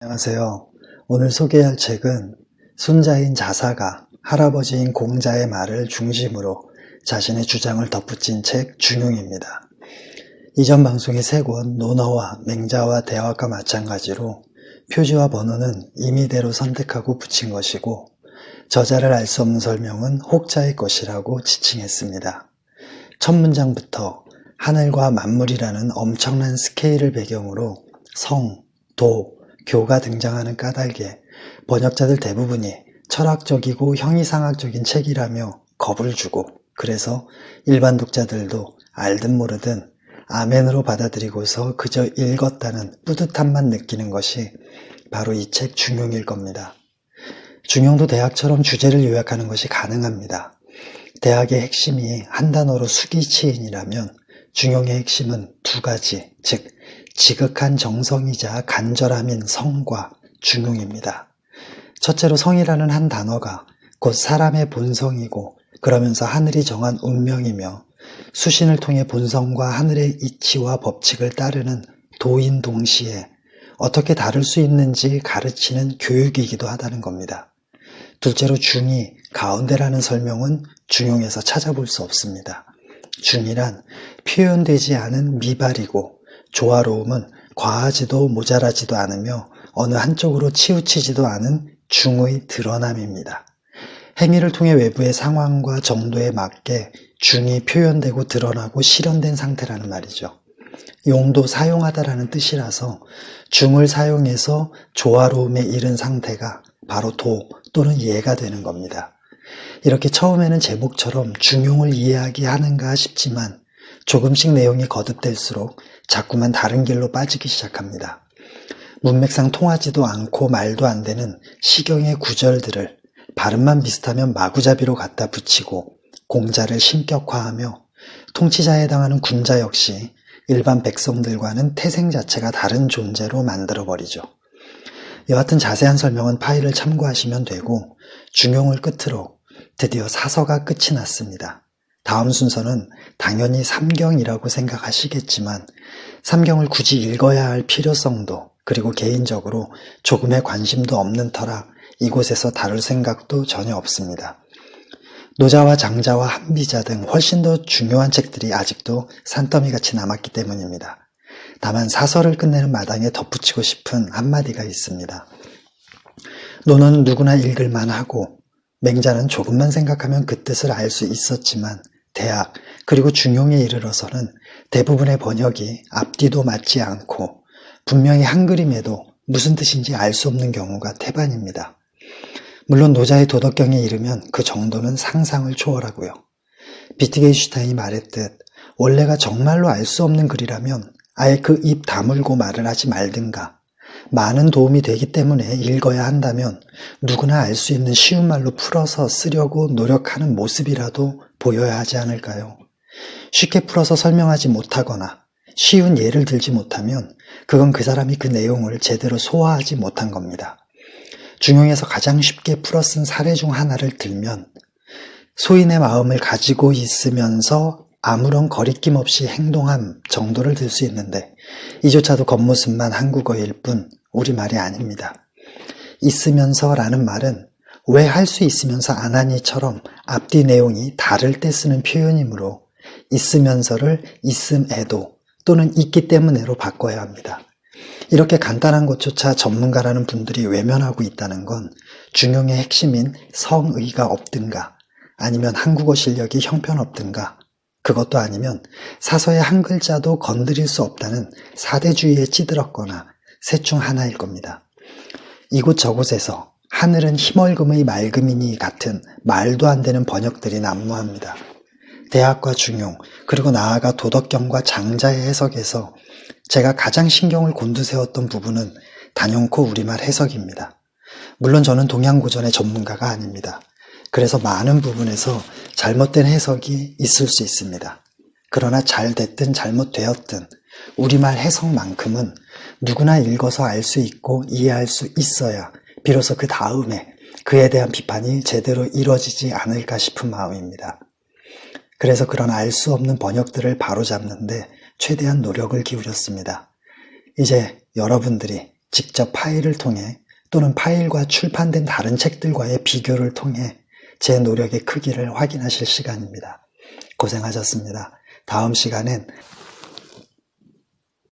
안녕하세요. 오늘 소개할 책은 손자인 자사가 할아버지인 공자의 말을 중심으로 자신의 주장을 덧붙인 책 중용입니다. 이전 방송의 3권 논어와 맹자와 대화과 마찬가지로 표지와 번호는 임의대로 선택하고 붙인 것이고 저자를 알 수 없는 설명은 혹자의 것이라고 지칭했습니다. 첫 문장부터 하늘과 만물이라는 엄청난 스케일을 배경으로 성, 도, 교가 등장하는 까닭에 번역자들 대부분이 철학적이고 형이상학적인 책이라며 겁을 주고 그래서 일반 독자들도 알든 모르든 아멘으로 받아들이고서 그저 읽었다는 뿌듯함만 느끼는 것이 바로 이 책 중용일 겁니다. 중용도 대학처럼 주제를 요약하는 것이 가능합니다. 대학의 핵심이 한 단어로 수기치인이라면 중용의 핵심은 2가지, 즉 지극한 정성이자 간절함인 성과 중용입니다. 첫째로 성이라는 한 단어가 곧 사람의 본성이고 그러면서 하늘이 정한 운명이며 수신을 통해 본성과 하늘의 이치와 법칙을 따르는 도인 동시에 어떻게 다룰 수 있는지 가르치는 교육이기도 하다는 겁니다. 둘째로 중이 가운데라는 설명은 중용에서 찾아볼 수 없습니다. 중이란 표현되지 않은 미발이고 조화로움은 과하지도 모자라지도 않으며 어느 한쪽으로 치우치지도 않은 중의 드러남입니다. 행위를 통해 외부의 상황과 정도에 맞게 중이 표현되고 드러나고 실현된 상태라는 말이죠. 용도 사용하다라는 뜻이라서 중을 사용해서 조화로움에 이른 상태가 바로 도 또는 예가 되는 겁니다. 이렇게 처음에는 제목처럼 중용을 이해하기 하는가 싶지만 조금씩 내용이 거듭될수록 자꾸만 다른 길로 빠지기 시작합니다. 문맥상 통하지도 않고 말도 안 되는 시경의 구절들을 발음만 비슷하면 마구잡이로 갖다 붙이고 공자를 신격화하며 통치자에 해당하는 군자 역시 일반 백성들과는 태생 자체가 다른 존재로 만들어버리죠. 여하튼 자세한 설명은 파일을 참고하시면 되고 중용을 끝으로 드디어 사서가 끝이 났습니다. 다음 순서는 당연히 삼경이라고 생각하시겠지만 삼경을 굳이 읽어야 할 필요성도 그리고 개인적으로 조금의 관심도 없는 터라 이곳에서 다룰 생각도 전혀 없습니다. 노자와 장자와 한비자 등 훨씬 더 중요한 책들이 아직도 산더미같이 남았기 때문입니다. 다만 사설을 끝내는 마당에 덧붙이고 싶은 한마디가 있습니다. 논어는 누구나 읽을만 하고 맹자는 조금만 생각하면 그 뜻을 알 수 있었지만 대학 그리고 중용에 이르러서는 대부분의 번역이 앞뒤도 맞지 않고 분명히 한그림에도 무슨 뜻인지 알 수 없는 경우가 태반입니다. 물론 노자의 도덕경에 이르면 그 정도는 상상을 초월하고요. 비트겐슈타인이 말했듯 원래가 정말로 알 수 없는 글이라면 아예 그 입 다물고 말을 하지 말든가 많은 도움이 되기 때문에 읽어야 한다면 누구나 알 수 있는 쉬운 말로 풀어서 쓰려고 노력하는 모습이라도 보여야 하지 않을까요? 쉽게 풀어서 설명하지 못하거나 쉬운 예를 들지 못하면 그건 그 사람이 그 내용을 제대로 소화하지 못한 겁니다. 중용에서 가장 쉽게 풀어 쓴 사례 중 하나를 들면 소인의 마음을 가지고 있으면서 아무런 거리낌 없이 행동함 정도를 들 수 있는데 이조차도 겉모습만 한국어일 뿐 우리말이 아닙니다. 있으면서라는 말은 왜 할 수 있으면서 안 하니처럼 앞뒤 내용이 다를 때 쓰는 표현이므로 있으면서를 있음에도 또는 있기 때문에로 바꿔야 합니다. 이렇게 간단한 것조차 전문가라는 분들이 외면하고 있다는 건 중용의 핵심인 성의가 없든가 아니면 한국어 실력이 형편없든가 그것도 아니면 사서의 한 글자도 건드릴 수 없다는 사대주의에 찌들었거나 셋 중 하나일 겁니다. 이곳 저곳에서 하늘은 희멀금의 맑음이니 같은 말도 안 되는 번역들이 난무합니다. 대학과 중용 그리고 나아가 도덕경과 장자의 해석에서 제가 가장 신경을 곤두세웠던 부분은 단연코 우리말 해석입니다. 물론 저는 동양고전의 전문가가 아닙니다. 그래서 많은 부분에서 잘못된 해석이 있을 수 있습니다. 그러나 잘 됐든 잘못되었든 우리말 해석만큼은 누구나 읽어서 알 수 있고 이해할 수 있어야 비로소 그 다음에 그에 대한 비판이 제대로 이루어지지 않을까 싶은 마음입니다. 그래서 그런 알 수 없는 번역들을 바로잡는데 최대한 노력을 기울였습니다. 이제 여러분들이 직접 파일을 통해 또는 파일과 출판된 다른 책들과의 비교를 통해 제 노력의 크기를 확인하실 시간입니다. 고생하셨습니다. 다음 시간엔